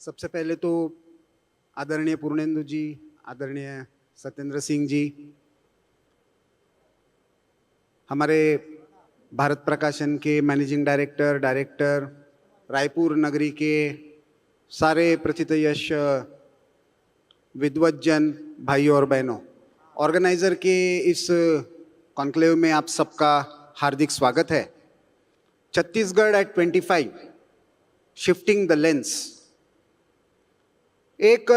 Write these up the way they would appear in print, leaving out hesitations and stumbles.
सबसे पहले तो आदरणीय पूर्णेंदु जी, आदरणीय सत्येंद्र सिंह जी, हमारे भारत प्रकाशन के मैनेजिंग डायरेक्टर, रायपुर नगरी के सारे प्रथित यश विद्वज्जन भाइयों और बहनों, ऑर्गेनाइजर के इस कॉन्क्लेव में आप सबका हार्दिक स्वागत है। Chhattisgarh at 25, shifting the lens, एक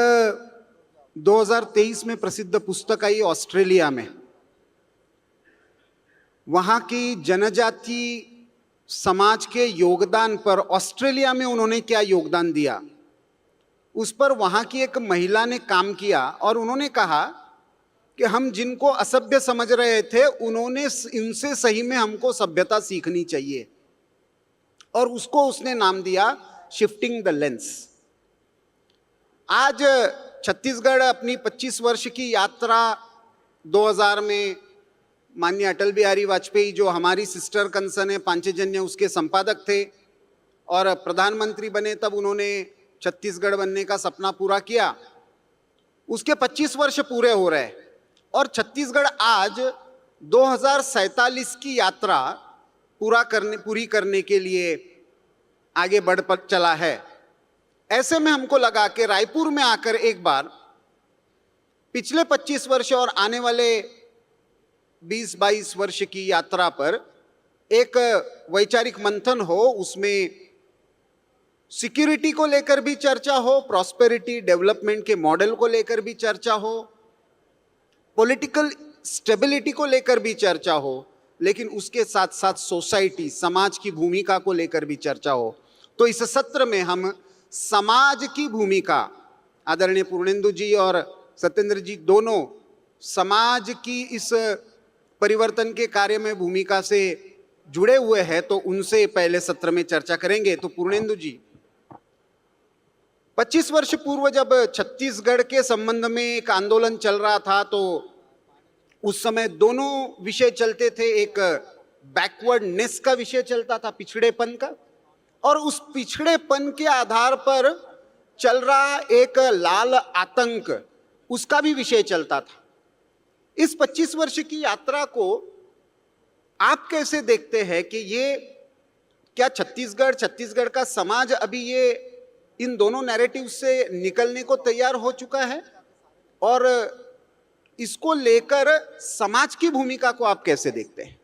2023 में प्रसिद्ध पुस्तक आई ऑस्ट्रेलिया में। वहां की जनजाति समाज के योगदान पर, ऑस्ट्रेलिया में उन्होंने क्या योगदान दिया, उस पर वहां की एक महिला ने काम किया और उन्होंने कहा कि हम जिनको असभ्य समझ रहे थे, उन्होंने इनसे सही में हमको सभ्यता सीखनी चाहिए, और उसको उसने नाम दिया शिफ्टिंग द लेंस। आज छत्तीसगढ़ अपनी 25 वर्ष की यात्रा 2000 में माननीय अटल बिहारी वाजपेयी, जो हमारी सिस्टर कंसर्न है पांचजन्य, उसके संपादक थे और प्रधानमंत्री बने, तब उन्होंने छत्तीसगढ़ बनने का सपना पूरा किया। उसके 25 वर्ष पूरे हो रहे और छत्तीसगढ़ आज 2047 की यात्रा पूरी करने के लिए आगे बढ़ चला है। ऐसे में हमको लगा कि रायपुर में आकर एक बार पिछले 25 वर्ष और आने वाले 20-22 वर्ष की यात्रा पर एक वैचारिक मंथन हो, उसमें सिक्योरिटी को लेकर भी चर्चा हो, प्रॉस्पेरिटी डेवलपमेंट के मॉडल को लेकर भी चर्चा हो, पॉलिटिकल स्टेबिलिटी को लेकर भी चर्चा हो, लेकिन उसके साथ साथ सोसाइटी, समाज की भूमिका को लेकर भी चर्चा हो। तो इस सत्र में हम समाज की भूमिका, आदरणीय पूर्णेंदु जी और सत्येंद्र जी दोनों समाज की इस परिवर्तन के कार्य में भूमिका से जुड़े हुए हैं, तो उनसे पहले सत्र में चर्चा करेंगे। तो पूर्णेंदु जी, 25 वर्ष पूर्व जब छत्तीसगढ़ के संबंध में एक आंदोलन चल रहा था, तो उस समय दोनों विषय चलते थे। एक बैकवर्डनेस का विषय चलता था, पिछड़ेपन का, और उस पिछड़ेपन के आधार पर चल रहा एक लाल आतंक, उसका भी विषय चलता था। इस 25 वर्ष की यात्रा को आप कैसे देखते हैं कि ये क्या छत्तीसगढ़ का समाज अभी ये इन दोनों नैरेटिव से निकलने को तैयार हो चुका है, और इसको लेकर समाज की भूमिका को आप कैसे देखते हैं?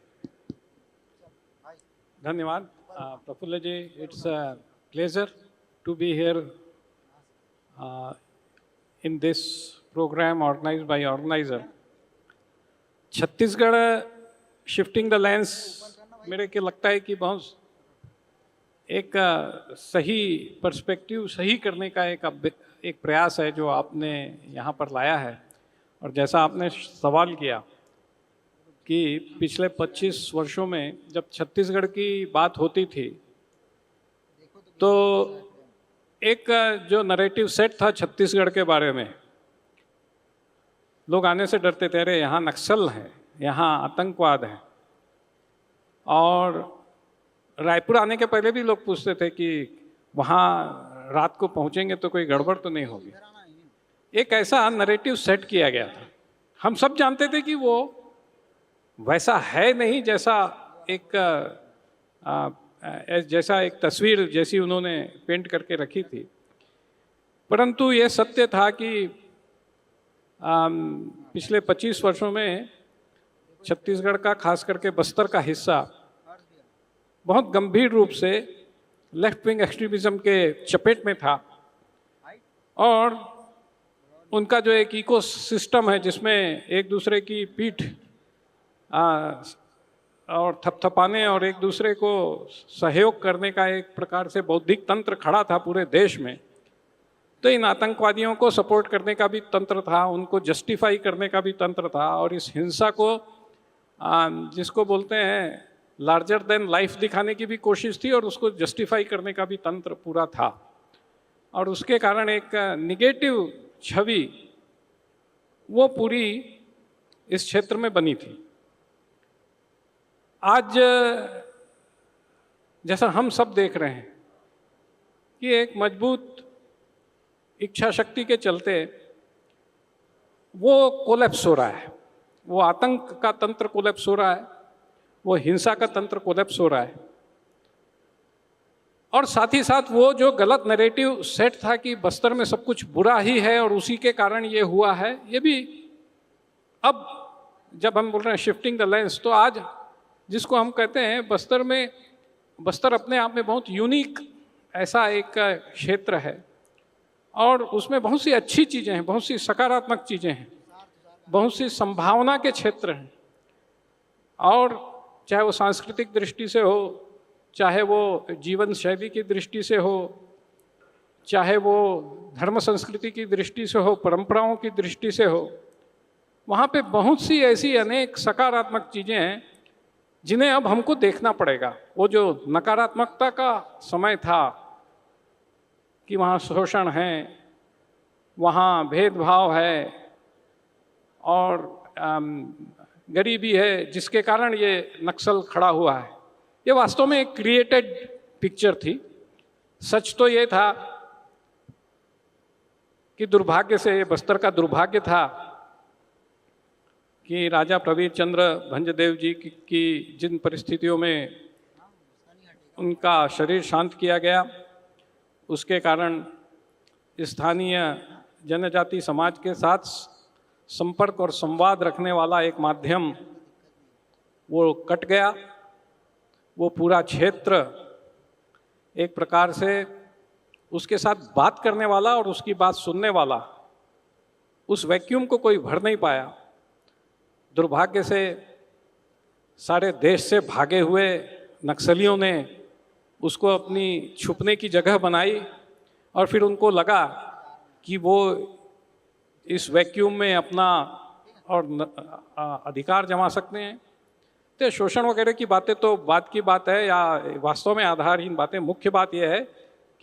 धन्यवाद Praful ji, it's a pleasure to be here in this program organized by organizer. Chhattisgarh shifting the lens, मेरे को लगता है कि बहुत एक सही पर्सपेक्टिव सही करने का एक प्रयास है जो आपने यहाँ पर लाया है। और जैसा आपने सवाल किया कि पिछले 25 वर्षों में जब छत्तीसगढ़ की बात होती थी, तो एक जो नैरेटिव सेट था छत्तीसगढ़ के बारे में, लोग आने से डरते थे, अरे यहाँ नक्सल है, यहाँ आतंकवाद है। और रायपुर आने के पहले भी लोग पूछते थे कि वहाँ रात को पहुँचेंगे तो कोई गड़बड़ तो नहीं होगी। एक ऐसा नैरेटिव सेट किया गया था। हम सब जानते थे कि वो वैसा है नहीं, जैसा एक तस्वीर जैसी उन्होंने पेंट करके रखी थी। परंतु ये सत्य था कि पिछले 25 वर्षों में छत्तीसगढ़ का, खास करके बस्तर का हिस्सा, बहुत गंभीर रूप से लेफ्ट विंग एक्सट्रीमिज्म के चपेट में था। और उनका जो एक इकोसिस्टम है जिसमें एक दूसरे की पीठ और थपथपाने और एक दूसरे को सहयोग करने का एक प्रकार से बौद्धिक तंत्र खड़ा था पूरे देश में, तो इन आतंकवादियों को सपोर्ट करने का भी तंत्र था, उनको जस्टिफाई करने का भी तंत्र था, और इस हिंसा को जिसको बोलते हैं लार्जर देन लाइफ दिखाने की भी कोशिश थी, और उसको जस्टिफाई करने का भी तंत्र पूरा था। और उसके कारण एक निगेटिव छवि वो पूरी इस क्षेत्र में बनी थी। आज जैसा हम सब देख रहे हैं कि एक मजबूत इच्छा शक्ति के चलते वो कोलैप्स हो रहा है, वो आतंक का तंत्र कोलैप्स हो रहा है, वो हिंसा का तंत्र कोलैप्स हो रहा है। और साथ ही साथ वो जो गलत नैरेटिव सेट था कि बस्तर में सब कुछ बुरा ही है और उसी के कारण ये हुआ है, ये भी अब जब हम बोल रहे हैं शिफ्टिंग द लेंस, तो आज जिसको हम कहते हैं बस्तर अपने आप में बहुत यूनिक ऐसा एक क्षेत्र है और उसमें बहुत सी अच्छी चीज़ें हैं, बहुत सी सकारात्मक चीज़ें हैं, बहुत सी संभावना के क्षेत्र हैं। और चाहे वो सांस्कृतिक दृष्टि से हो, चाहे वो जीवन शैली की दृष्टि से हो, चाहे वो धर्म संस्कृति की दृष्टि से हो, परंपराओं की दृष्टि से हो, वहाँ पे बहुत सी ऐसी अनेक सकारात्मक चीज़ें हैं जिन्हें अब हमको देखना पड़ेगा। वो जो नकारात्मकता का समय था कि वहाँ शोषण है, वहाँ भेदभाव है और गरीबी है, जिसके कारण ये नक्सल खड़ा हुआ है, ये वास्तव में एक क्रिएटेड पिक्चर थी। सच तो ये था कि दुर्भाग्य से, ये बस्तर का दुर्भाग्य था कि राजा प्रवीर चंद्र भंजदेव जी की जिन परिस्थितियों में उनका शरीर शांत किया गया, उसके कारण स्थानीय जनजाति समाज के साथ संपर्क और संवाद रखने वाला एक माध्यम वो कट गया। वो पूरा क्षेत्र एक प्रकार से उसके साथ बात करने वाला और उसकी बात सुनने वाला, उस वैक्यूम को कोई भर नहीं पाया। दुर्भाग्य से सारे देश से भागे हुए नक्सलियों ने उसको अपनी छुपने की जगह बनाई और फिर उनको लगा कि वो इस वैक्यूम में अपना और अधिकार जमा सकते हैं। तो शोषण वगैरह की बातें तो बात की बात है, या वास्तव में आधारहीन बातें। मुख्य बात यह है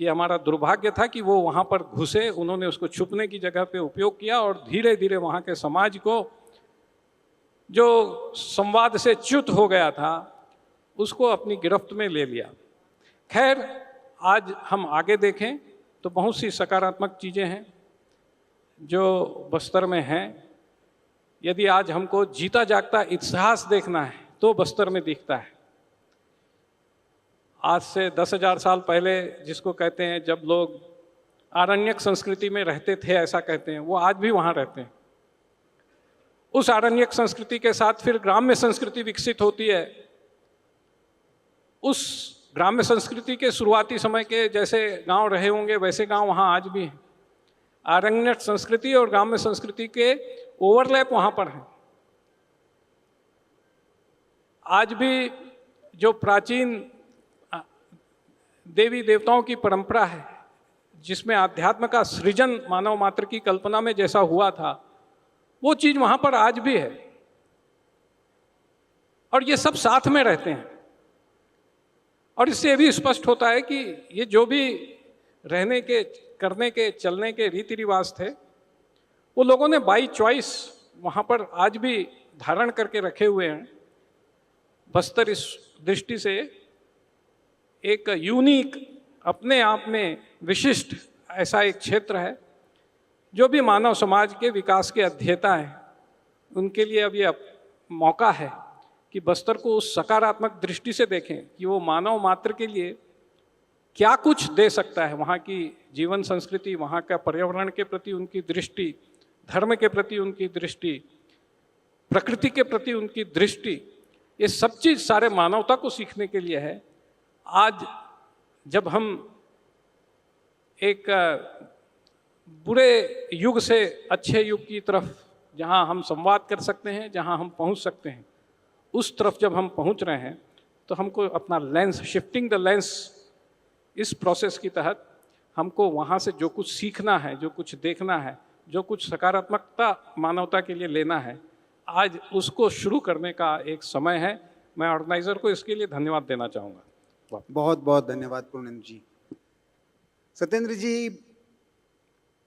कि हमारा दुर्भाग्य था कि वो वहाँ पर घुसे, उन्होंने उसको छुपने की जगह पे उपयोग किया और धीरे धीरे वहाँ के समाज को जो संवाद से च्युत हो गया था उसको अपनी गिरफ्त में ले लिया। खैर, आज हम आगे देखें तो बहुत सी सकारात्मक चीज़ें हैं जो बस्तर में हैं। यदि आज हमको जीता जागता इतिहास देखना है तो बस्तर में दिखता है। आज से 10,000 साल पहले, जिसको कहते हैं जब लोग आरण्यक संस्कृति में रहते थे, ऐसा कहते हैं, वो आज भी वहाँ रहते हैं। उस आरण्यक संस्कृति के साथ फिर ग्राम्य संस्कृति विकसित होती है। उस ग्राम्य संस्कृति के शुरुआती समय के जैसे गांव रहे होंगे वैसे गांव वहाँ आज भी हैं। आरण्यक संस्कृति और ग्राम्य संस्कृति के ओवरलैप वहाँ पर हैं। आज भी जो प्राचीन देवी देवताओं की परंपरा है, जिसमें अध्यात्म का सृजन मानव मात्र की कल्पना में जैसा हुआ था, वो चीज वहां पर आज भी है और ये सब साथ में रहते हैं। और इससे ये भी स्पष्ट होता है कि ये जो भी रहने के, करने के, चलने के रीति रिवाज थे, वो लोगों ने बाई चॉइस वहां पर आज भी धारण करके रखे हुए हैं। बस्तर इस दृष्टि से एक यूनिक, अपने आप में विशिष्ट ऐसा एक क्षेत्र है। जो भी मानव समाज के विकास के अध्येता हैं, उनके लिए अब ये मौका है कि बस्तर को उस सकारात्मक दृष्टि से देखें कि वो मानव मात्र के लिए क्या कुछ दे सकता है। वहाँ की जीवन संस्कृति, वहाँ का पर्यावरण के प्रति उनकी दृष्टि, धर्म के प्रति उनकी दृष्टि, प्रकृति के प्रति उनकी दृष्टि, ये सब चीज़ सारे मानवता को सीखने के लिए है। आज जब हम एक बुरे युग से अच्छे युग की तरफ, जहाँ हम संवाद कर सकते हैं, जहाँ हम पहुँच सकते हैं, उस तरफ जब हम पहुँच रहे हैं, तो हमको अपना लेंस, शिफ्टिंग द लेंस, इस प्रोसेस के तहत हमको वहाँ से जो कुछ सीखना है, जो कुछ देखना है, जो कुछ सकारात्मकता मानवता के लिए लेना है, आज उसको शुरू करने का एक समय है। मैं ऑर्गेनाइजर को इसके लिए धन्यवाद देना चाहूँगा। बहुत बहुत धन्यवाद पूर्णेंद्र जी। सत्येंद्र जी,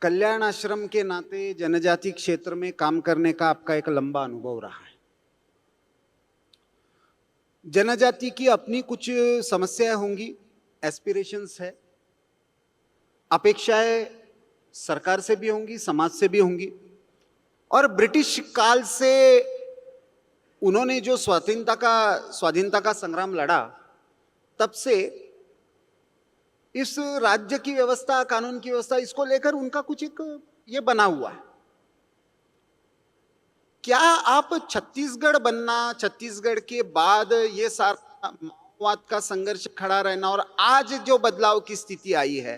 कल्याण आश्रम के नाते जनजाति क्षेत्र में काम करने का आपका एक लंबा अनुभव रहा है। जनजाति की अपनी कुछ समस्याएं होंगी, एस्पिरेशंस है, अपेक्षाएं सरकार से भी होंगी, समाज से भी होंगी। और ब्रिटिश काल से उन्होंने जो स्वाधीनता का संग्राम लड़ा, तब से इस राज्य की व्यवस्था, कानून की व्यवस्था, इसको लेकर उनका कुछ एक ये बना हुआ है। क्या आप छत्तीसगढ़ बनना, छत्तीसगढ़ के बाद ये सारा माओवाद का संघर्ष खड़ा रहना और आज जो बदलाव की स्थिति आई है,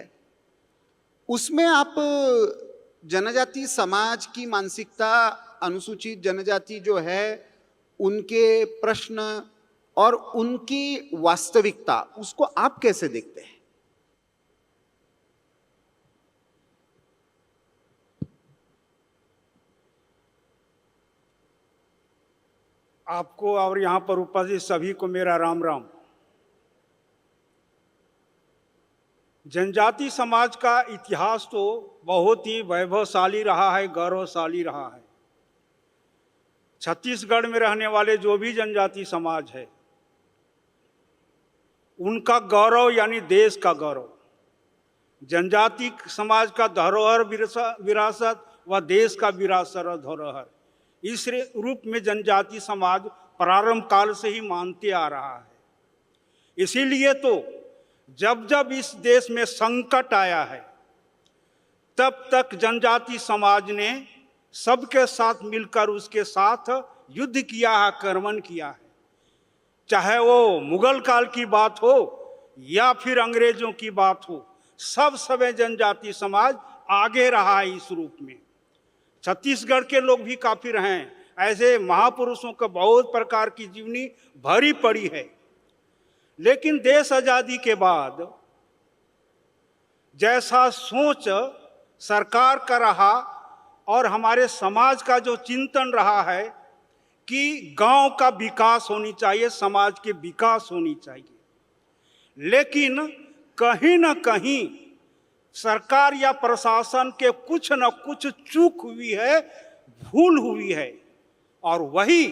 उसमें आप जनजाति समाज की मानसिकता, अनुसूचित जनजाति जो है उनके प्रश्न और उनकी वास्तविकता, उसको आप कैसे देखते हैं? आपको और यहाँ पर उपस्थित सभी को मेरा राम राम। जनजाति समाज का इतिहास तो बहुत ही वैभवशाली रहा है, गौरवशाली रहा है। छत्तीसगढ़ में रहने वाले जो भी जनजाति समाज है, उनका गौरव यानी देश का गौरव, जनजाति समाज का धरोहर विरासत व देश का विरासत और धरोहर, इस रूप में जनजाति समाज प्रारंभ काल से ही मानते आ रहा है। इसीलिए तो जब जब इस देश में संकट आया है, तब तक जनजाति समाज ने सबके साथ मिलकर उसके साथ युद्ध किया है, आक्रमण किया है। चाहे वो मुगल काल की बात हो या फिर अंग्रेजों की बात हो, सब समय जनजाति समाज आगे रहा है इस रूप में। छत्तीसगढ़ के लोग भी काफी रहे हैं, ऐसे महापुरुषों का बहुत प्रकार की जीवनी भरी पड़ी है। लेकिन देश आजादी के बाद जैसा सोच सरकार का रहा और हमारे समाज का जो चिंतन रहा है कि गांव का विकास होनी चाहिए, समाज के विकास होनी चाहिए, लेकिन कहीं ना कहीं सरकार या प्रशासन के कुछ न कुछ चूक हुई है, भूल हुई है। और वही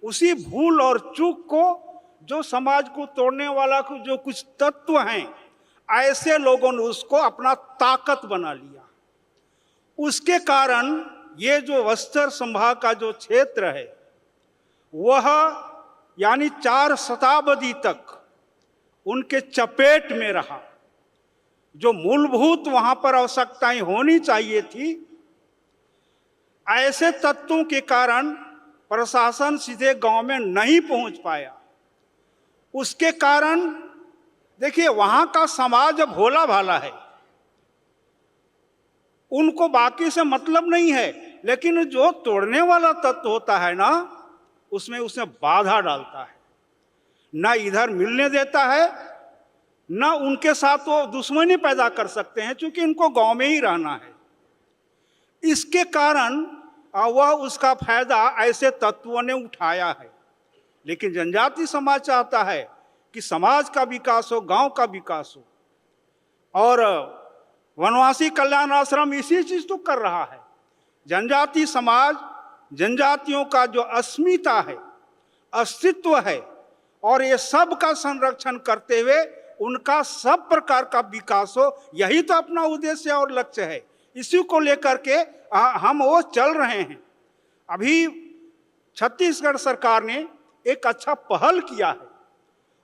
उसी भूल और चूक को जो समाज को तोड़ने वाला जो कुछ तत्व हैं, ऐसे लोगों ने उसको अपना ताकत बना लिया। उसके कारण ये जो बस्तर संभाग का जो क्षेत्र है, वह यानी 4 शताब्दी तक उनके चपेट में रहा। जो मूलभूत वहां पर आवश्यकताएं होनी चाहिए थी, ऐसे तत्वों के कारण प्रशासन सीधे गांव में नहीं पहुंच पाया। उसके कारण देखिए, वहां का समाज भोला भाला है, उनको बाकी से मतलब नहीं है, लेकिन जो तोड़ने वाला तत्व होता है ना, उसमें बाधा डालता है, ना इधर मिलने देता है, ना उनके साथ वो दुश्मनी पैदा कर सकते हैं, क्योंकि इनको गांव में ही रहना है। इसके कारण वह उसका फायदा ऐसे तत्वों ने उठाया है। लेकिन जनजाति समाज चाहता है कि समाज का विकास हो, गांव का विकास हो, और वनवासी कल्याण आश्रम इसी चीज तो कर रहा है। जनजाति समाज, जनजातियों का जो अस्मिता है, अस्तित्व है, और ये सब का संरक्षण करते हुए उनका सब प्रकार का विकास हो, यही तो अपना उद्देश्य और लक्ष्य है। इसी को लेकर के हम वो चल रहे हैं। अभी छत्तीसगढ़ सरकार ने एक अच्छा पहल किया है,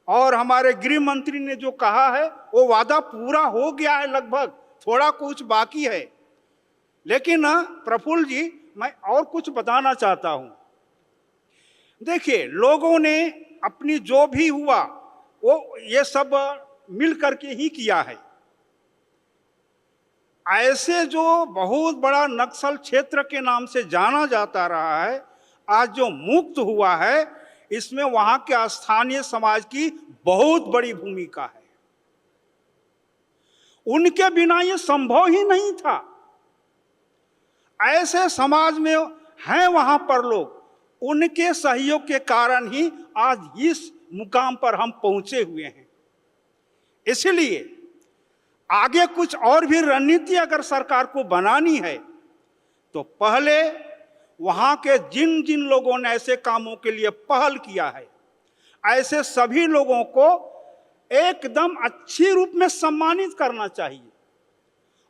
और हमारे गृह मंत्री ने जो कहा है वो वादा पूरा हो गया है लगभग, थोड़ा कुछ बाकी है। लेकिन प्रफुल्ल जी, मैं और कुछ बताना चाहता हूं। देखिए, लोगों ने अपनी जो भी हुआ वो ये सब मिल करके ही किया है। ऐसे जो बहुत बड़ा नक्सल क्षेत्र के नाम से जाना जाता रहा है, आज जो मुक्त हुआ है, इसमें वहां के स्थानीय समाज की बहुत बड़ी भूमिका है। उनके बिना ये संभव ही नहीं था। ऐसे समाज में हैं वहां पर लोग, उनके सहयोग के कारण ही आज इस मुकाम पर हम पहुंचे हुए हैं। इसलिए आगे कुछ और भी रणनीति अगर सरकार को बनानी है, तो पहले वहां के जिन जिन लोगों ने ऐसे कामों के लिए पहल किया है, ऐसे सभी लोगों को एकदम अच्छी रूप में सम्मानित करना चाहिए,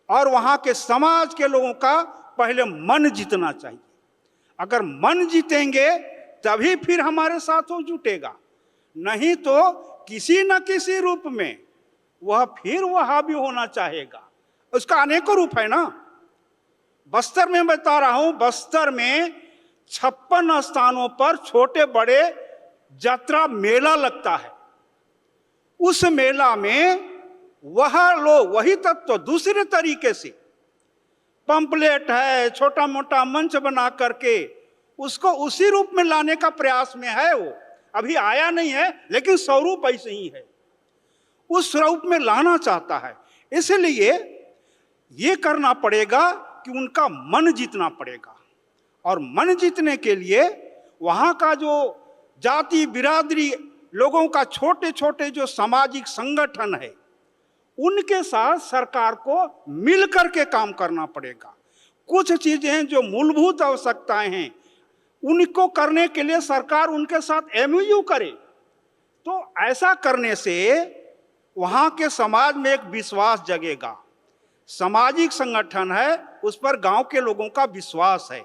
और वहां के समाज के लोगों का पहले मन जीतना चाहिए। अगर मन जीतेंगे तभी फिर हमारे साथ वो जुटेगा, नहीं तो किसी न किसी रूप में वह फिर वह हावी होना चाहेगा। उसका अनेकों रूप है ना। बस्तर में बता रहा हूं, बस्तर में 56 स्थानों पर छोटे बड़े यात्रा मेला लगता है। उस मेला में वह लोग वही तत्व दूसरे तरीके से पंपलेट है, छोटा मोटा मंच बना करके उसको उसी रूप में लाने का प्रयास में है। वो अभी आया नहीं है, लेकिन स्वरूप ऐसे ही है, उस स्वरूप में लाना चाहता है। इसलिए ये करना पड़ेगा कि उनका मन जीतना पड़ेगा, और मन जीतने के लिए वहाँ का जो जाति बिरादरी लोगों का छोटे छोटे जो सामाजिक संगठन है, उनके साथ सरकार को मिलकर के काम करना पड़ेगा। कुछ चीजें जो मूलभूत आवश्यकताएं हैं उनको करने के लिए सरकार उनके साथ एमओयू करे, तो ऐसा करने से वहाँ के समाज में एक विश्वास जगेगा। सामाजिक संगठन है, उस पर गांव के लोगों का विश्वास है।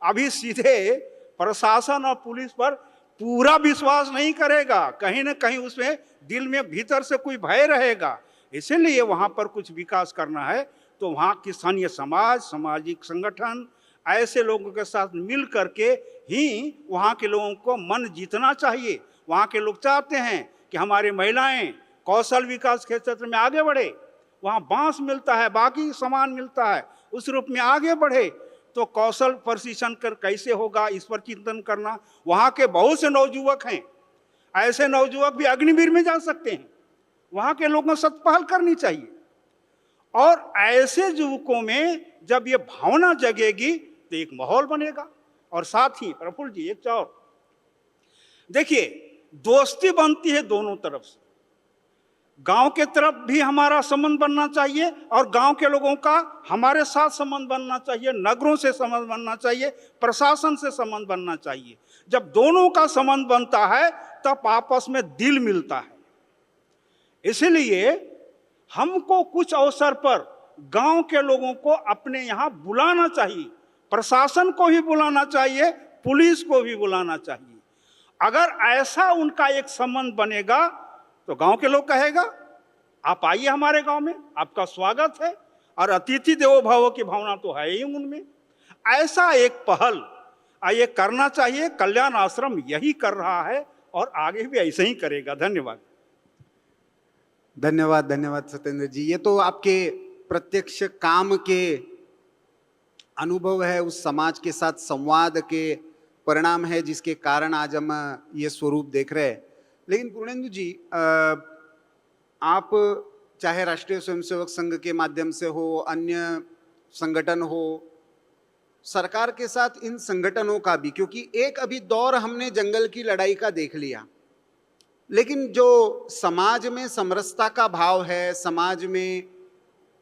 अभी सीधे प्रशासन और पुलिस पर पूरा विश्वास नहीं करेगा, कहीं ना कहीं उसमें दिल में भीतर से कोई भय रहेगा। इसीलिए वहाँ पर कुछ विकास करना है तो वहाँ की स्थानीय समाज, सामाजिक संगठन, ऐसे लोगों के साथ मिल करके ही वहाँ के लोगों को मन जीतना चाहिए। वहाँ के लोग चाहते हैं कि हमारी महिलाएं कौशल विकास के क्षेत्र में आगे बढ़े, वहाँ बांस मिलता है, बाकी सामान मिलता है, उस रूप में आगे बढ़े। तो कौशल प्रशिक्षण कर कैसे होगा, इस पर चिंतन करना। वहाँ के बहुत से नवयुवक हैं, ऐसे नवयुवक भी अग्निवीर में जा सकते हैं, वहाँ के लोगों को सख्त पहल करनी चाहिए। और ऐसे युवकों में जब ये भावना जगेगी तो एक माहौल बनेगा। और साथ ही प्रफुल्ल जी एक और देखिए, दोस्ती बनती है दोनों तरफ से। गांव के तरफ भी हमारा संबंध बनना चाहिए और गांव के लोगों का हमारे साथ संबंध बनना चाहिए, नगरों से संबंध बनना चाहिए, प्रशासन से संबंध बनना चाहिए। जब दोनों का संबंध बनता है तब आपस में दिल मिलता है। इसलिए हमको कुछ अवसर पर गांव के लोगों को अपने यहाँ बुलाना चाहिए, प्रशासन को भी बुलाना चाहिए, पुलिस को भी बुलाना चाहिए। अगर ऐसा उनका एक संबंध बनेगा तो गांव के लोग कहेगा आप आइए हमारे गांव में, आपका स्वागत है। और अतिथि देवो भव की भावना तो है ही उनमें। ऐसा एक पहल ये करना चाहिए। कल्याण आश्रम यही कर रहा है और आगे भी ऐसे ही करेगा। धन्यवाद। धन्यवाद, धन्यवाद सत्येंद्र जी। ये तो आपके प्रत्यक्ष काम के अनुभव है, उस समाज के साथ संवाद के परिणाम है, जिसके कारण आज हम ये स्वरूप देख रहे हैं। लेकिन पूर्णेंदु जी, आप चाहे राष्ट्रीय स्वयंसेवक संघ के माध्यम से हो, अन्य संगठन हो, सरकार के साथ इन संगठनों का भी, क्योंकि एक अभी दौर हमने जंगल की लड़ाई का देख लिया, लेकिन जो समाज में समरसता का भाव है, समाज में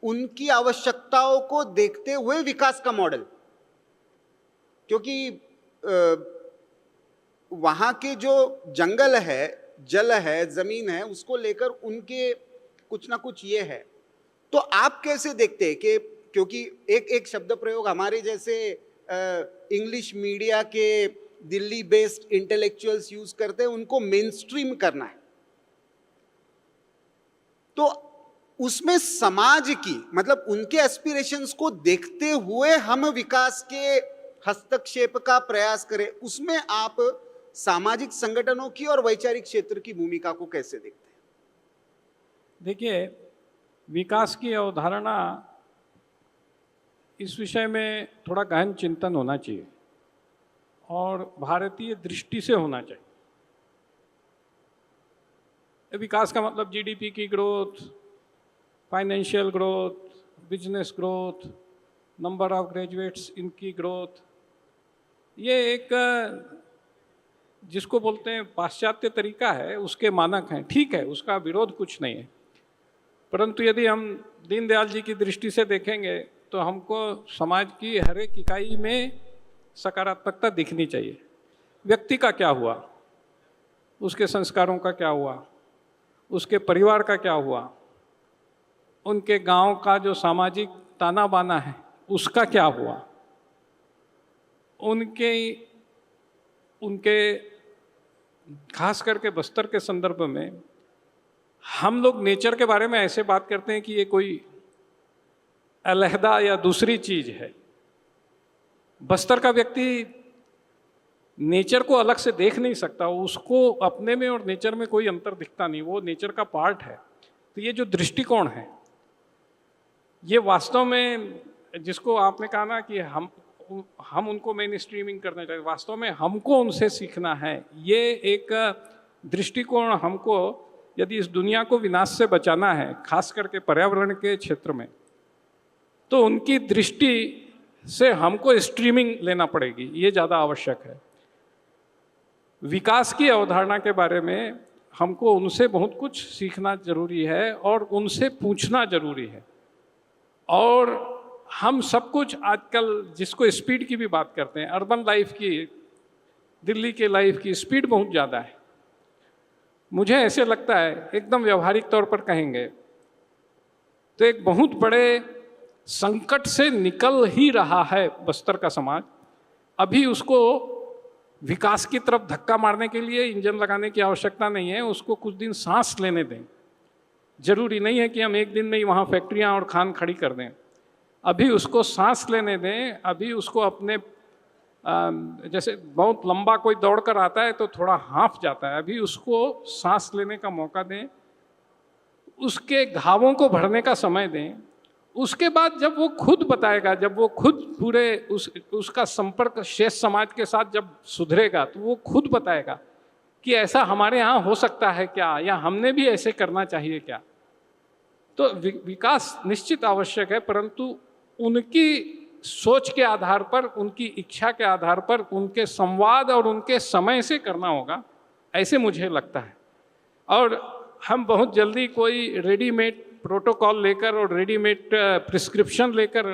उनकी आवश्यकताओं को देखते हुए विकास का मॉडल, क्योंकि वहाँ के जो जंगल है, जल है, जमीन है, उसको लेकर उनके कुछ ना कुछ ये है। तो आप कैसे देखते हैं कि, क्योंकि एक शब्द प्रयोग हमारे जैसे इंग्लिश मीडिया के दिल्ली बेस्ड इंटेलेक्चुअल्स यूज करते हैं, उनको मेन स्ट्रीम करना है, तो उसमें समाज की, मतलब उनके एस्पिरेशंस को देखते हुए हम विकास के हस्तक्षेप का प्रयास करें, उसमें आप सामाजिक संगठनों की और वैचारिक क्षेत्र की भूमिका को कैसे देखते हैं? देखिए, विकास की अवधारणा, इस विषय में थोड़ा गहन चिंतन होना चाहिए और भारतीय दृष्टि से होना चाहिए। विकास का मतलब जीडीपी की growth, financial growth, business growth, number of graduates इनकी ग्रोथ, ये एक जिसको बोलते हैं पाश्चात्य तरीका है, उसके मानक हैं। ठीक है, उसका विरोध कुछ नहीं है, परंतु यदि हम दीनदयाल जी की दृष्टि से देखेंगे तो हमको समाज की हर एक इकाई में सकारात्मकता दिखनी चाहिए। व्यक्ति का क्या हुआ, उसके संस्कारों का क्या हुआ, उसके परिवार का क्या हुआ, उनके गांव का जो सामाजिक ताना बाना है उसका क्या हुआ? उनके खास करके बस्तर के संदर्भ में हम लोग नेचर के बारे में ऐसे बात करते हैं कि ये कोई अलहदा या दूसरी चीज है। बस्तर का व्यक्ति नेचर को अलग से देख नहीं सकता, उसको अपने में और नेचर में कोई अंतर दिखता नहीं, वो नेचर का पार्ट है। तो ये जो दृष्टिकोण है, ये वास्तव में, जिसको आपने कहा ना कि हम उनको मेन स्ट्रीमिंग करना चाहिए, वास्तव में हमको उनसे सीखना है। ये एक दृष्टिकोण हमको, यदि इस दुनिया को विनाश से बचाना है, खास करके पर्यावरण के क्षेत्र में, तो उनकी दृष्टि से हमको स्ट्रीमिंग लेना पड़ेगी, ये ज़्यादा आवश्यक है। विकास की अवधारणा के बारे में हमको उनसे बहुत कुछ सीखना जरूरी है और उनसे पूछना जरूरी है। और हम सब कुछ आजकल जिसको स्पीड की भी बात करते हैं, अर्बन लाइफ की, दिल्ली के लाइफ की स्पीड बहुत ज़्यादा है। मुझे ऐसे लगता है, एकदम व्यवहारिक तौर पर कहेंगे तो एक बहुत बड़े संकट से निकल ही रहा है बस्तर का समाज। अभी उसको विकास की तरफ धक्का मारने के लिए इंजन लगाने की आवश्यकता नहीं है, उसको कुछ दिन सांस लेने दें। जरूरी नहीं है कि हम एक दिन में ही वहाँ फैक्ट्रियाँ और खान खड़ी कर दें, अभी उसको सांस लेने दें। अभी उसको अपने जैसे बहुत लंबा कोई दौड़ कर आता है तो थोड़ा हाँफ जाता है, अभी उसको सांस लेने का मौका दें, उसके घावों को भरने का समय दें। उसके बाद जब वो खुद बताएगा, जब वो खुद पूरे उसका संपर्क शेष समाज के साथ जब सुधरेगा, तो वो खुद बताएगा कि ऐसा हमारे यहाँ हो सकता है क्या, या हमने भी ऐसे करना चाहिए क्या। तो विकास निश्चित आवश्यक है, परंतु उनकी सोच के आधार पर, उनकी इच्छा के आधार पर, उनके संवाद और उनके समय से करना होगा, ऐसे मुझे लगता है। और हम बहुत जल्दी कोई रेडीमेड प्रोटोकॉल लेकर और रेडीमेड प्रिस्क्रिप्शन लेकर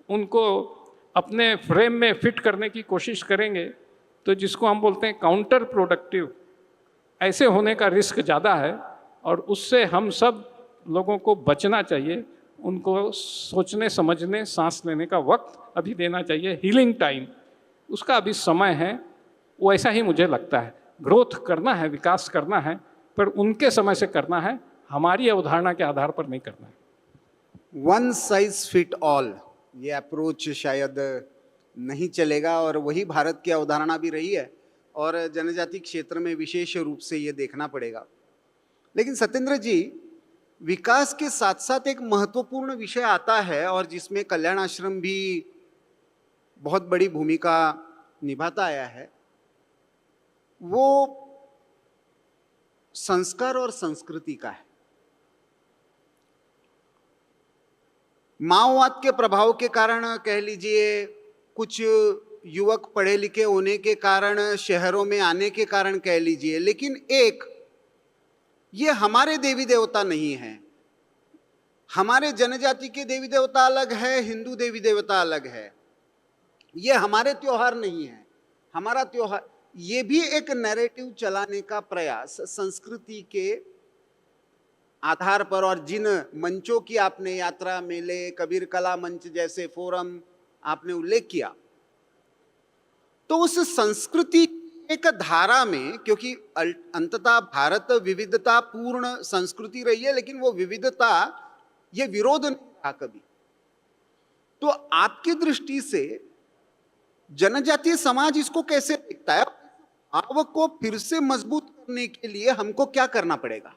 उनको अपने फ्रेम में फिट करने की कोशिश करेंगे तो जिसको हम बोलते हैं काउंटर प्रोडक्टिव, ऐसे होने का रिस्क ज़्यादा है। और उससे हम सब लोगों को बचना चाहिए, उनको सोचने समझने सांस लेने का वक्त अभी देना चाहिए, हीलिंग टाइम, उसका अभी समय है। वो ऐसा ही मुझे लगता है, ग्रोथ करना है, विकास करना है, पर उनके समय से करना है, हमारी अवधारणा के आधार पर नहीं करना है। वन साइज फिट ऑल ये अप्रोच शायद नहीं चलेगा, और वही भारत की अवधारणा भी रही है, और जनजाति क्षेत्र में विशेष रूप से ये देखना पड़ेगा। लेकिन सत्येंद्र जी, विकास के साथ साथ एक महत्वपूर्ण विषय आता है और जिसमें कल्याण आश्रम भी बहुत बड़ी भूमिका निभाता आया है, वो संस्कार और संस्कृति का है। माओवाद के प्रभाव के कारण कह लीजिए, कुछ युवक पढ़े लिखे होने के कारण, शहरों में आने के कारण कह लीजिए, लेकिन एक ये हमारे देवी देवता नहीं है। हमारे जनजाति के देवी देवता अलग है, हिंदू देवी देवता अलग है। ये हमारे त्योहार नहीं है, हमारा त्योहार, ये भी एक नैरेटिव चलाने का प्रयास संस्कृति के आधार पर। और जिन मंचों की आपने यात्रा, मेले, कबीर कला मंच जैसे फोरम आपने उल्लेख किया, तो उस संस्कृति एक धारा में, क्योंकि अंततः भारत विविधता पूर्ण संस्कृति रही है, लेकिन वो विविधता, ये विरोध नहीं रहा कभी। तो आपकी दृष्टि से जनजातीय समाज इसको कैसे देखता है? भाव को फिर से मजबूत करने के लिए हमको क्या करना पड़ेगा?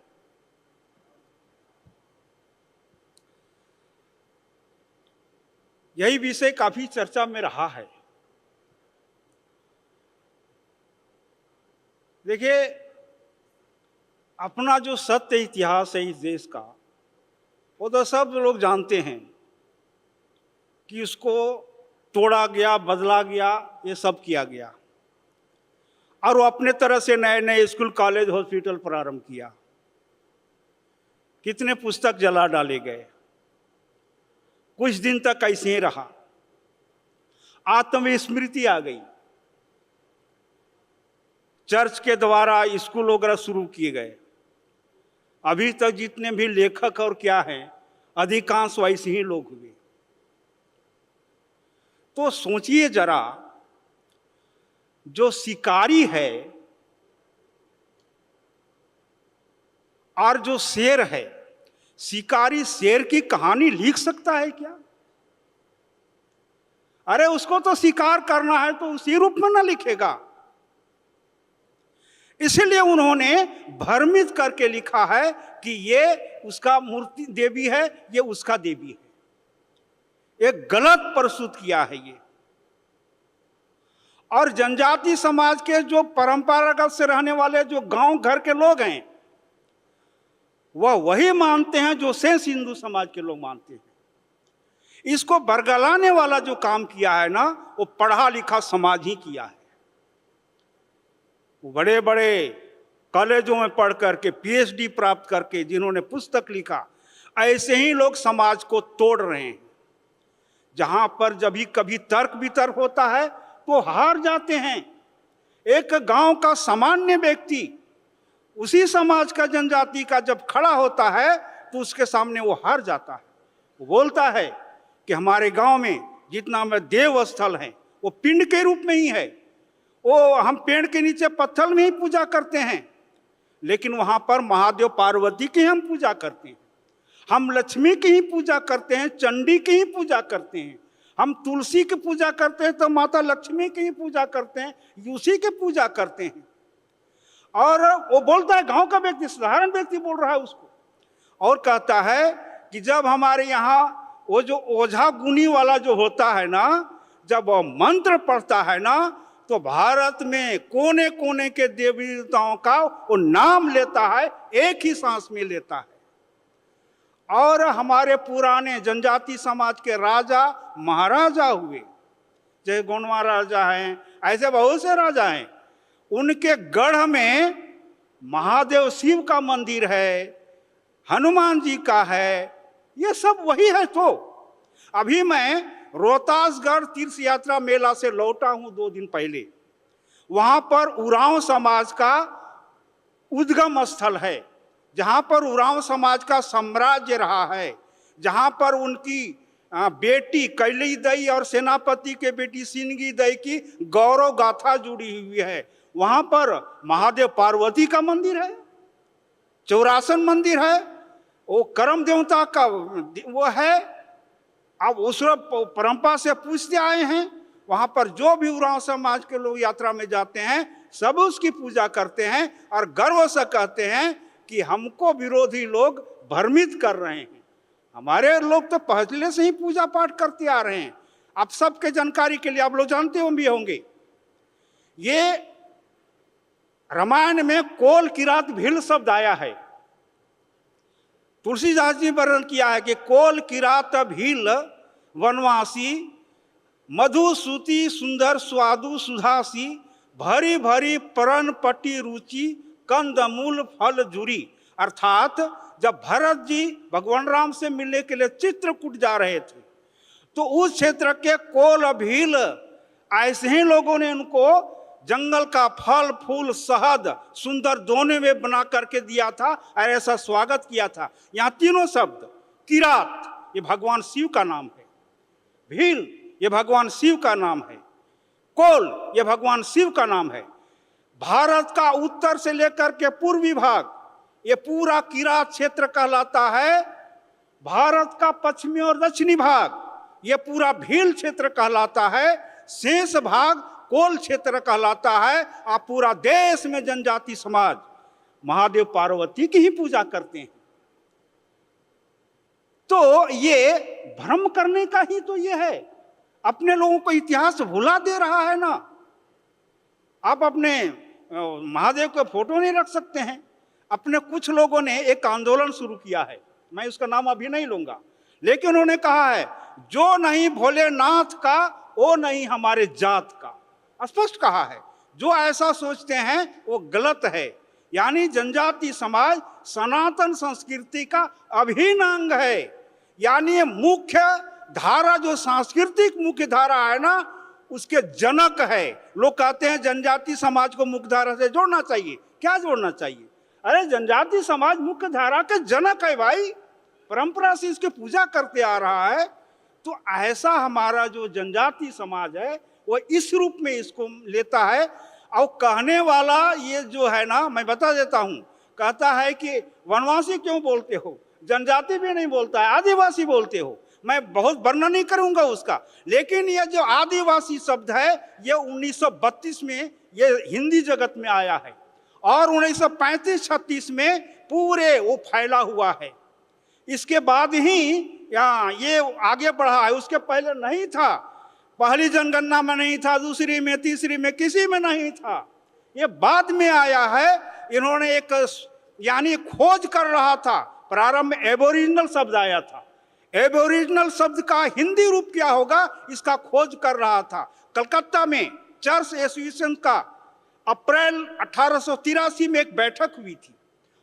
यही विषय काफी चर्चा में रहा है। देखिए, अपना जो सत्य इतिहास है इस देश का, वो तो सब लोग जानते हैं कि उसको तोड़ा गया, बदला गया, ये सब किया गया। और वो अपने तरह से नए नए स्कूल, कॉलेज, हॉस्पिटल प्रारंभ किया। कितने पुस्तक जला डाले गए, कुछ दिन तक ऐसे ही रहा। आत्मस्मृति आ गई, चर्च के द्वारा स्कूल वगैरह शुरू किए गए। अभी तक जितने भी लेखक और क्या हैं, अधिकांश वैसे ही लोग हुए। तो सोचिए जरा, जो शिकारी है और जो शेर है, शिकारी शेर की कहानी लिख सकता है क्या? अरे उसको तो शिकार करना है तो उसी रूप में ना लिखेगा। इसलिए उन्होंने भ्रमित करके लिखा है कि ये उसका मूर्ति देवी है, ये उसका देवी है। एक गलत प्रस्तुत किया है ये। और जनजाति समाज के जो परंपरागत से रहने वाले जो गांव घर के लोग हैं, वह वही मानते हैं जो शेष हिंदू समाज के लोग मानते हैं। इसको बरगलाने वाला जो काम किया है ना, वो पढ़ा लिखा समाज ही किया है। बड़े बड़े कॉलेजों में पढ़ करके पीएचडी प्राप्त करके जिन्होंने पुस्तक लिखा, ऐसे ही लोग समाज को तोड़ रहे हैं। जहां पर जब भी कभी तर्क वितर्क होता है तो हार जाते हैं। एक गांव का सामान्य व्यक्ति उसी समाज का, जनजाति का जब खड़ा होता है तो उसके सामने वो हार जाता है। वो बोलता है कि हमारे गांव में जितना में देव स्थल है वो पिंड के रूप में ही है। वो हम पेड़ के नीचे पत्थर में ही पूजा करते हैं, लेकिन वहां पर महादेव पार्वती की हम पूजा करते हैं। हम लक्ष्मी की ही पूजा करते हैं, चंडी की ही पूजा करते हैं। हम तुलसी की पूजा करते हैं तो माता लक्ष्मी की ही पूजा करते हैं, उसी की पूजा करते हैं। और वो बोलता है, गांव का व्यक्ति, साधारण व्यक्ति बोल रहा है उसको, और कहता है कि जब हमारे यहाँ वो जो ओझा गुनी वाला जो होता है ना, जब वो मंत्र पढ़ता है ना, तो भारत में कोने कोने के देवी देवताओं का वो नाम लेता है, एक ही सांस में लेता है। और हमारे पुराने जनजाति समाज के राजा महाराजा हुए, जय गोंडवा राजा हैं, ऐसे बहुत से राजा हैं, उनके गढ़ में महादेव शिव का मंदिर है, हनुमान जी का है, ये सब वही है। तो अभी मैं रोहतासगढ़ तीर्थ यात्रा मेला से लौटा हूं 2 दिन पहले। वहां पर उरांव समाज का उद्गम स्थल है, जहां पर उरांव समाज का साम्राज्य रहा है, जहां पर उनकी बेटी कैली दई और सेनापति के बेटी सिंगी दई की गौरव गाथा जुड़ी हुई है। वहां पर महादेव पार्वती का मंदिर है, चौरासन मंदिर है, वो कर्म देवता का वो है। अब उस परंपरा से पूछते आए हैं, वहां पर जो भी उरांव समाज के लोग यात्रा में जाते हैं सब उसकी पूजा करते हैं और गर्व से कहते हैं कि हमको विरोधी लोग भ्रमित कर रहे हैं। हमारे लोग तो पहले से ही पूजा पाठ करते आ रहे हैं। आप सबके जानकारी के लिए, आप लोग जानते भी होंगे, ये रामायण में कोल किरात भील शब्द आया है। तुलसीदास जी वर्णन किया है कि कोल किरात भील वनवासी, मधु सूती सुंदर स्वादु सुधासी, भरी भरी परन पट्टी रुचि, कंद मूल फल जुरी। अर्थात जब भरत जी भगवान राम से मिलने के लिए चित्रकूट जा रहे थे तो उस क्षेत्र के कोल भील ऐसे ही लोगों ने उनको जंगल का फल फूल शहद सुंदर दोने में बना करके दिया था और ऐसा स्वागत किया था। यहाँ तीनों शब्द, किरात ये भगवान शिव का नाम है, भील ये भगवान शिव का नाम है, कोल ये भगवान शिव का नाम है। भारत का उत्तर से लेकर के पूर्वी भाग ये पूरा किरात क्षेत्र कहलाता है। भारत का पश्चिमी और दक्षिणी भाग ये पूरा भील क्षेत्र कहलाता है। शेष भाग कोल क्षेत्र कहलाता है। आप पूरा देश में जनजाति समाज महादेव पार्वती की ही पूजा करते हैं। तो ये भ्रम करने का ही तो ये है, अपने लोगों को इतिहास भुला दे रहा है ना। आप अपने महादेव के फोटो नहीं रख सकते हैं। अपने कुछ लोगों ने एक आंदोलन शुरू किया है, मैं उसका नाम अभी नहीं लूंगा, लेकिन उन्होंने कहा है जो नहीं भोलेनाथ का वो नहीं हमारे जात का। स्पष्ट कहा है, जो ऐसा सोचते हैं वो गलत है। यानी जनजाति समाज सनातन संस्कृति का अभिन्न अंग है। यानी ये मुख्य धारा जो सांस्कृतिक मुख्य धारा है ना, उसके जनक है। लोग कहते हैं जनजाति समाज को मुख्य धारा से जोड़ना चाहिए। क्या जोड़ना चाहिए? अरे जनजाति समाज मुख्य धारा के जनक है भाई, परंपरा से इसकी पूजा करते आ रहा है। तो ऐसा हमारा जो जनजाति समाज है वो इस रूप में इसको लेता है। और कहने वाला ये जो है ना, मैं बता देता हूं, कहता है कि वनवासी क्यों बोलते हो, जनजाति भी नहीं बोलता है, आदिवासी बोलते हो। मैं बहुत वर्णन नहीं करूंगा उसका, लेकिन ये जो आदिवासी शब्द है ये 1932 में ये हिंदी जगत में आया है और 1935-36 में पूरे वो फैला हुआ है। इसके बाद ही यहाँ ये आगे बढ़ा है, उसके पहले नहीं था। पहली जनगणना में नहीं था, दूसरी में, तीसरी में, किसी में नहीं था। ये बाद में आया है। इन्होंने एक यानी खोज कर रहा था। प्रारंभ में एबोरिजिनल शब्द आया था। एबोरिजिनल शब्द का हिंदी रूप क्या होगा इसका खोज कर रहा था। कलकत्ता में चर्च एसोसिएशन का अप्रैल 1883 में एक बैठक हुई थी।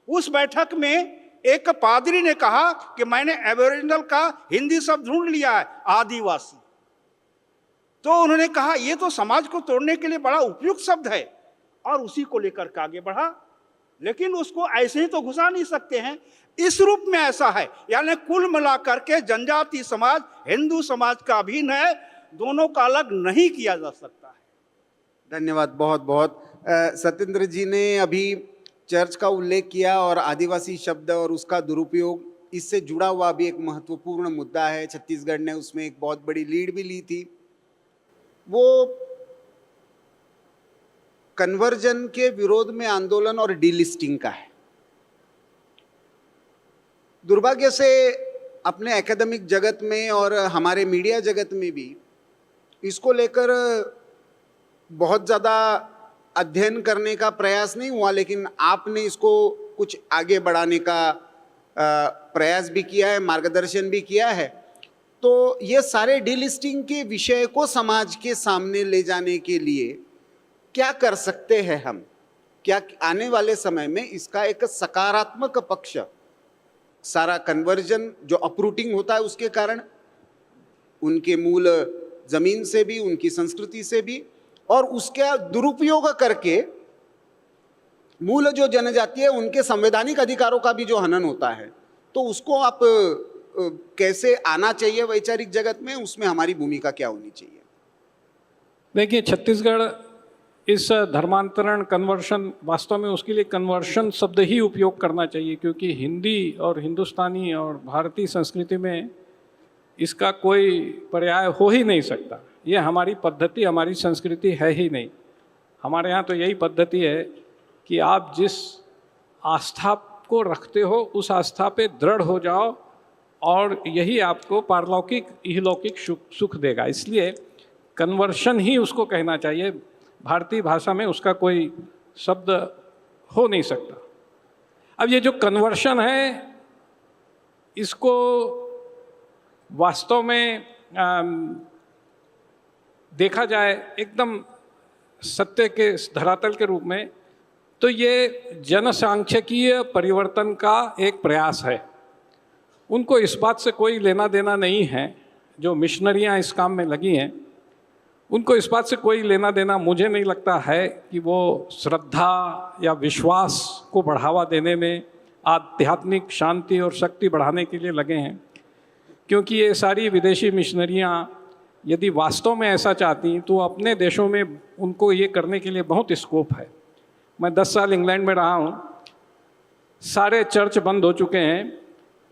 उस बैठक में एक पादरी ने कहा कि मैंने एबोरिजिनल का हिंदी शब्द ढूंढ लिया है, आदिवासी। तो उन्होंने कहा ये तो समाज को तोड़ने के लिए बड़ा उपयुक्त शब्द है और उसी को लेकर के आगे बढ़ा। लेकिन उसको ऐसे ही तो घुसा नहीं सकते हैं, इस रूप में ऐसा है। यानी कुल मिलाकर के जनजाति समाज हिंदू समाज का अभिन्न है, दोनों का अलग नहीं किया जा सकता है। धन्यवाद बहुत बहुत। सत्येंद्र जी ने अभी चर्च का उल्लेख किया और आदिवासी शब्द और उसका दुरुपयोग, इससे जुड़ा हुआ भी एक महत्वपूर्ण मुद्दा है। छत्तीसगढ़ ने उसमें एक बहुत बड़ी लीड भी ली थी। वो कन्वर्जन के विरोध में आंदोलन और डीलिस्टिंग का है। दुर्भाग्य से अपने एकेडमिक जगत में और हमारे मीडिया जगत में भी इसको लेकर बहुत ज़्यादा अध्ययन करने का प्रयास नहीं हुआ, लेकिन आपने इसको कुछ आगे बढ़ाने का प्रयास भी किया है, मार्गदर्शन भी किया है। तो ये सारे डीलिस्टिंग के विषय को समाज के सामने ले जाने के लिए क्या कर सकते हैं हम? क्या आने वाले समय में इसका एक सकारात्मक पक्ष, सारा कन्वर्जन जो अपरूटिंग होता है उसके कारण, उनके मूल जमीन से भी, उनकी संस्कृति से भी, और उसका दुरुपयोग करके मूल जो जनजाति है उनके संवैधानिक अधिकारों का भी जो हनन होता है, तो उसको आप कैसे आना चाहिए वैचारिक जगत में, उसमें हमारी भूमिका क्या होनी चाहिए? देखिए, छत्तीसगढ़ इस धर्मांतरण कन्वर्शन, वास्तव में उसके लिए कन्वर्शन शब्द ही उपयोग करना चाहिए, क्योंकि हिंदी और हिंदुस्तानी और भारतीय संस्कृति में इसका कोई पर्याय हो ही नहीं सकता। ये हमारी पद्धति, हमारी संस्कृति है ही नहीं। हमारे यहाँ तो यही पद्धति है कि आप जिस आस्था को रखते हो उस आस्था पे दृढ़ हो जाओ और यही आपको पारलौकिक इहलौकिक सुख देगा। इसलिए कन्वर्शन ही उसको कहना चाहिए। भारतीय भाषा में उसका कोई शब्द हो नहीं सकता। अब ये जो कन्वर्शन है, इसको वास्तव में देखा जाए एकदम सत्य के धरातल के रूप में, तो ये जनसांख्यिकीय परिवर्तन का एक प्रयास है। उनको इस बात से कोई लेना देना नहीं है, जो मिशनरियाँ इस काम में लगी हैं उनको इस बात से कोई लेना देना मुझे नहीं लगता है कि वो श्रद्धा या विश्वास को बढ़ावा देने में, आध्यात्मिक शांति और शक्ति बढ़ाने के लिए लगे हैं। क्योंकि ये सारी विदेशी मिशनरियाँ यदि वास्तव में ऐसा चाहती तो अपने देशों में उनको ये करने के लिए बहुत स्कोप है। मैं 10 साल इंग्लैंड में रहा हूँ, सारे चर्च बंद हो चुके हैं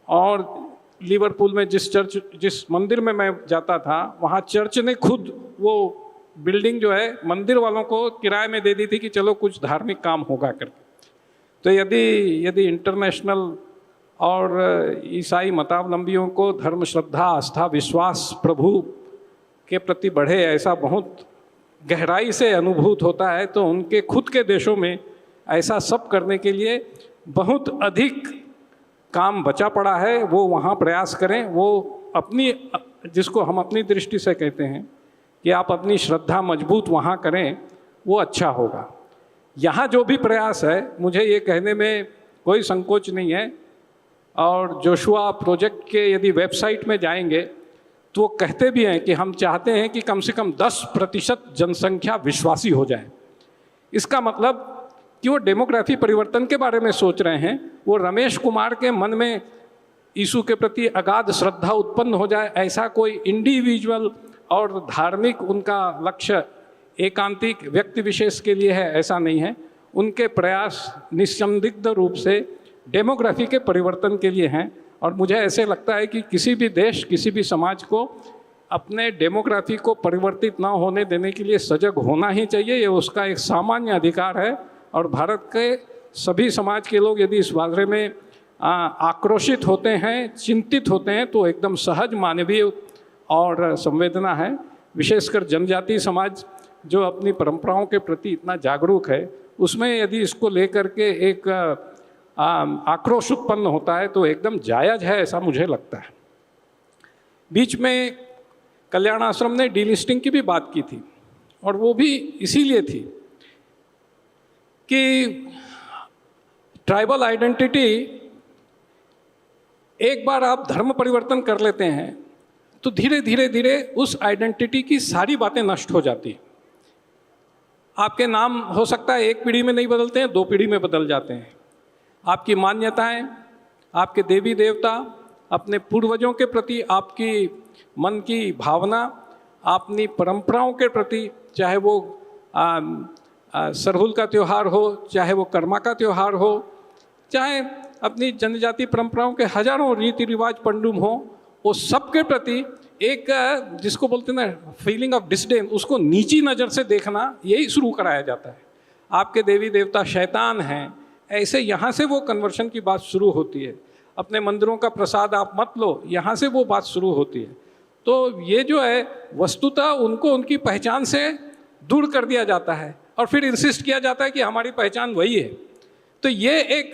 और लिवरपूल में जिस मंदिर में मैं जाता था, वहाँ चर्च ने खुद वो बिल्डिंग जो है मंदिर वालों को किराए में दे दी थी कि चलो कुछ धार्मिक काम होगा करके। तो यदि इंटरनेशनल और ईसाई मतावलंबियों को धर्म, श्रद्धा, आस्था, विश्वास प्रभु के प्रति बढ़े, ऐसा बहुत गहराई से अनुभूत होता है, तो उनके खुद के देशों में ऐसा सब करने के लिए बहुत अधिक काम बचा पड़ा है। वो वहाँ प्रयास करें, वो अपनी, जिसको हम अपनी दृष्टि से कहते हैं कि आप अपनी श्रद्धा मजबूत वहाँ करें, वो अच्छा होगा। यहाँ जो भी प्रयास है, मुझे ये कहने में कोई संकोच नहीं है, और जोशुआ प्रोजेक्ट के यदि वेबसाइट में जाएंगे तो वो कहते भी हैं कि हम चाहते हैं कि कम से कम 10% जनसंख्या विश्वासी हो जाए। इसका मतलब कि वो डेमोग्राफी परिवर्तन के बारे में सोच रहे हैं। वो रमेश कुमार के मन में यीशु के प्रति अगाध श्रद्धा उत्पन्न हो जाए, ऐसा कोई इंडिविजुअल और धार्मिक उनका लक्ष्य एकांतिक व्यक्ति विशेष के लिए है, ऐसा नहीं है। उनके प्रयास निस्संदिग्ध रूप से डेमोग्राफी के परिवर्तन के लिए हैं। और मुझे ऐसे लगता है कि किसी भी देश, किसी भी समाज को अपने डेमोग्राफी को परिवर्तित ना होने देने के लिए सजग होना ही चाहिए। ये उसका एक सामान्य अधिकार है। और भारत के सभी समाज के लोग यदि इस बारे में आक्रोशित होते हैं, चिंतित होते हैं, तो एकदम सहज मानवीय और संवेदना है। विशेषकर जनजातीय समाज जो अपनी परंपराओं के प्रति इतना जागरूक है, उसमें यदि इसको लेकर के एक आक्रोश उत्पन्न होता है तो एकदम जायज़ है, ऐसा मुझे लगता है। बीच में कल्याण आश्रम ने डीलिस्टिंग की भी बात की थी, और वो भी इसीलिए थी कि ट्राइबल आइडेंटिटी, एक बार आप धर्म परिवर्तन कर लेते हैं तो धीरे धीरे धीरे उस आइडेंटिटी की सारी बातें नष्ट हो जाती हैं। आपके नाम हो सकता है एक पीढ़ी में नहीं बदलते हैं, 2 पीढ़ी में बदल जाते हैं। आपकी मान्यताएं, आपके देवी देवता, अपने पूर्वजों के प्रति आपकी मन की भावना, अपनी परंपराओं के प्रति, चाहे वो सरहुल का त्यौहार हो, चाहे वो कर्मा का त्यौहार हो, चाहे अपनी जनजाति परंपराओं के हजारों रीति रिवाज पंडुम हो, वो सब के प्रति एक जिसको बोलते हैं ना फीलिंग ऑफ डिसडेन, उसको नीची नज़र से देखना, यही शुरू कराया जाता है। आपके देवी देवता शैतान हैं, ऐसे यहाँ से वो कन्वर्शन की बात शुरू होती है। अपने मंदिरों का प्रसाद आप मत लो, यहाँ से वो बात शुरू होती है। तो ये जो है वस्तुतः उनको उनकी पहचान से दूर कर दिया जाता है, और फिर इंसिस्ट किया जाता है कि हमारी पहचान वही है। तो ये एक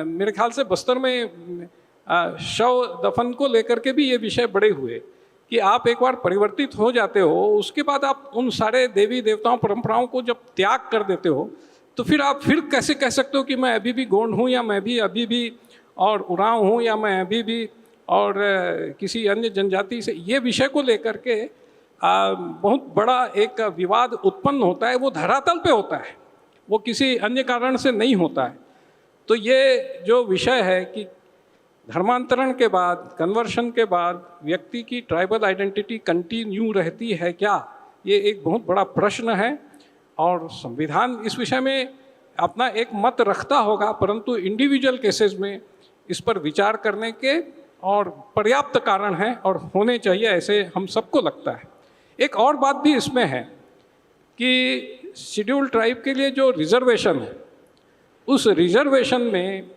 मेरे ख्याल से बस्तर में शव दफन को लेकर के भी ये विषय बड़े हुए कि आप एक बार परिवर्तित हो जाते हो, उसके बाद आप उन सारे देवी देवताओं परंपराओं को जब त्याग कर देते हो, तो फिर आप फिर कैसे कह सकते हो कि मैं अभी भी गोंड हूँ, या मैं भी अभी भी और उरांव हूँ, या मैं अभी भी और किसी अन्य जनजाति से। ये विषय को लेकर के बहुत बड़ा एक विवाद उत्पन्न होता है। वो धरातल पे होता है, वो किसी अन्य कारण से नहीं होता है। तो ये जो विषय है कि धर्मांतरण के बाद, कन्वर्शन के बाद व्यक्ति की ट्राइबल आइडेंटिटी कंटिन्यू रहती है क्या, ये एक बहुत बड़ा प्रश्न है। और संविधान इस विषय में अपना एक मत रखता होगा, परंतु इंडिविजुअल केसेस में इस पर विचार करने के और पर्याप्त कारण हैं और होने चाहिए, ऐसे हम सबको लगता है। एक और बात भी इसमें है कि शेड्यूल ट्राइब के लिए जो रिजर्वेशन है, उस रिजर्वेशन में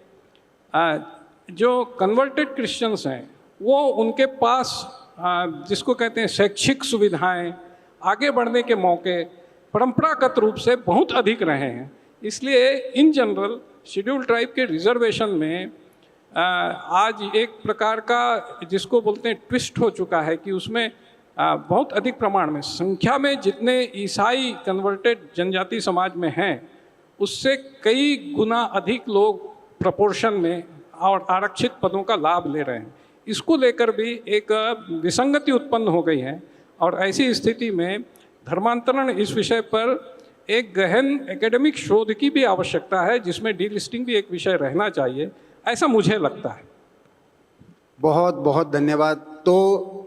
जो कन्वर्टेड क्रिश्चियंस हैं, वो उनके पास जिसको कहते हैं शैक्षिक सुविधाएं, आगे बढ़ने के मौके परंपरागत रूप से बहुत अधिक रहे हैं। इसलिए इन जनरल शेड्यूल ट्राइब के रिजर्वेशन में आज एक प्रकार का जिसको बोलते हैं ट्विस्ट हो चुका है कि उसमें बहुत अधिक प्रमाण में, संख्या में जितने ईसाई कन्वर्टेड जनजाति समाज में हैं, उससे कई गुना अधिक लोग प्रोपोर्शन में और आरक्षित पदों का लाभ ले रहे हैं। इसको लेकर भी एक विसंगति उत्पन्न हो गई है, और ऐसी स्थिति में धर्मांतरण इस विषय पर एक गहन एकेडमिक शोध की भी आवश्यकता है, जिसमें डीलिस्टिंग भी एक विषय रहना चाहिए, ऐसा मुझे लगता है। बहुत बहुत धन्यवाद। तो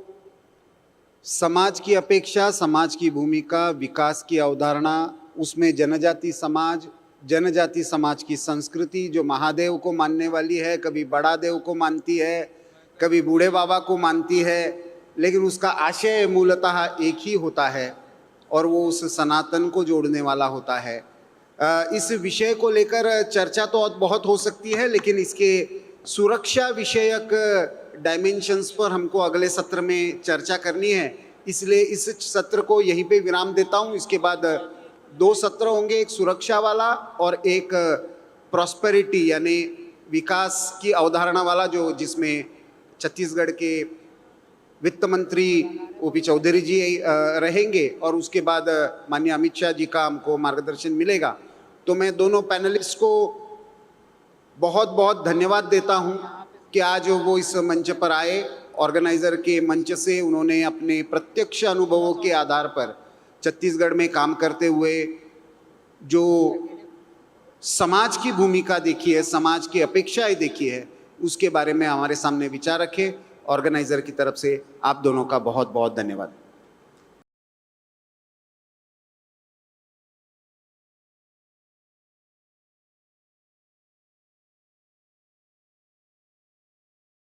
समाज की अपेक्षा, समाज की भूमिका, विकास की अवधारणा, उसमें जनजाति समाज की संस्कृति जो महादेव को मानने वाली है, कभी बड़ा देव को मानती है, कभी बूढ़े बाबा को मानती है, लेकिन उसका आशय मूलतः एक ही होता है और वो उस सनातन को जोड़ने वाला होता है। इस विषय को लेकर चर्चा तो बहुत हो सकती है, लेकिन इसके सुरक्षा विषयक डायमेंशंस पर हमको अगले सत्र में चर्चा करनी है। इसलिए इस सत्र को यहीं पे विराम देता हूँ। इसके बाद 2 सत्र होंगे, एक सुरक्षा वाला और एक प्रॉस्पेरिटी यानी विकास की अवधारणा वाला, जो जिसमें छत्तीसगढ़ के वित्त मंत्री ओपी चौधरी जी रहेंगे और उसके बाद माननीय अमित शाह जी का हमको मार्गदर्शन मिलेगा। तो मैं दोनों पैनलिस्ट को बहुत बहुत धन्यवाद देता हूं कि आज वो इस मंच पर आए। ऑर्गेनाइज़र के मंच से उन्होंने अपने प्रत्यक्ष अनुभवों के आधार पर छत्तीसगढ़ में काम करते हुए जो समाज की भूमिका देखी है, समाज की अपेक्षाएं देखी है, उसके बारे में हमारे सामने विचार रखे। ऑर्गेनाइजर की तरफ से आप दोनों का बहुत बहुत धन्यवाद।